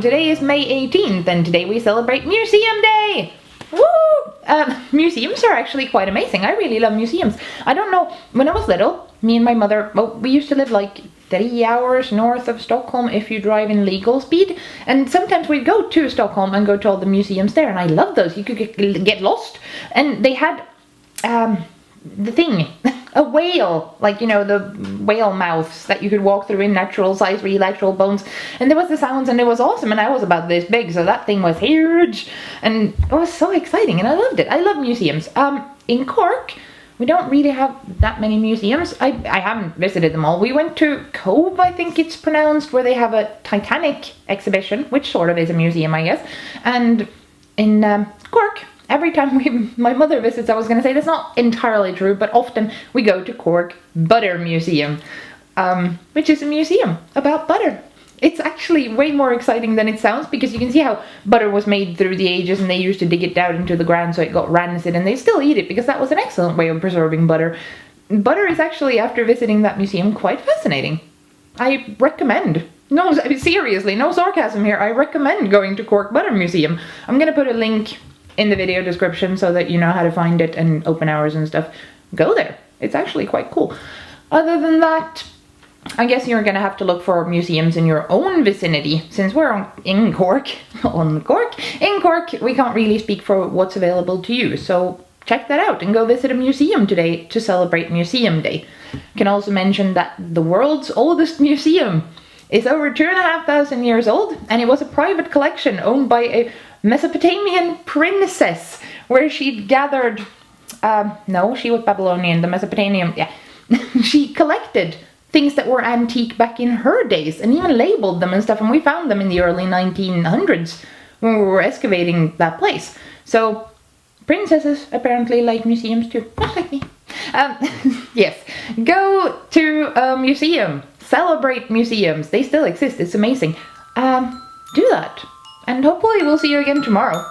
Today is May 18th and today we celebrate Museum Day! Woo! Museums are actually quite amazing. I really love museums. I don't know, when I was little, me and my mother, well, we used to live like 3 hours north of Stockholm if you drive in legal speed, and sometimes we'd go to Stockholm and go to all the museums there, and I love those. You could get lost, and they had the thing, a whale, like, you know, the whale mouths that you could walk through in natural size, real actual bones, and there was the sounds, and it was awesome, and I was about this big, so that thing was huge, and it was so exciting, and I loved it. I love museums. In Cork, we don't really have that many museums. I haven't visited them all. We went to Cove, I think it's pronounced, where they have a Titanic exhibition, which sort of is a museum, I guess, and in Cork, every time my mother visits, I was going to say that's not entirely true, but often we go to Cork Butter Museum, which is a museum about butter. It's actually way more exciting than it sounds, because you can see how butter was made through the ages, and they used to dig it down into the ground so it got rancid, and they still eat it because that was an excellent way of preserving butter. Butter is actually, after visiting that museum, quite fascinating. I recommend. No, seriously, no sarcasm here. I recommend going to Cork Butter Museum. I'm going to put a link in the video description so that you know how to find it and open hours and stuff. Go there. It's actually quite cool. Other than that, I guess you're gonna have to look for museums in your own vicinity. Since we're in Cork, in Cork, we can't really speak for what's available to you. So check that out and go visit a museum today to celebrate Museum Day. I can also mention that the world's oldest museum is over 2,500 years old, and it was a private collection owned by a Mesopotamian princess, where she'd gathered, no, she was Babylonian, the Mesopotamian, yeah. She collected things that were antique back in her days, and even labeled them and stuff, and we found them in the early 1900s when we were excavating that place. So, princesses apparently like museums too, just like me. Yes, go to a museum, celebrate museums, they still exist, it's amazing. Do that. And hopefully we'll see you again tomorrow.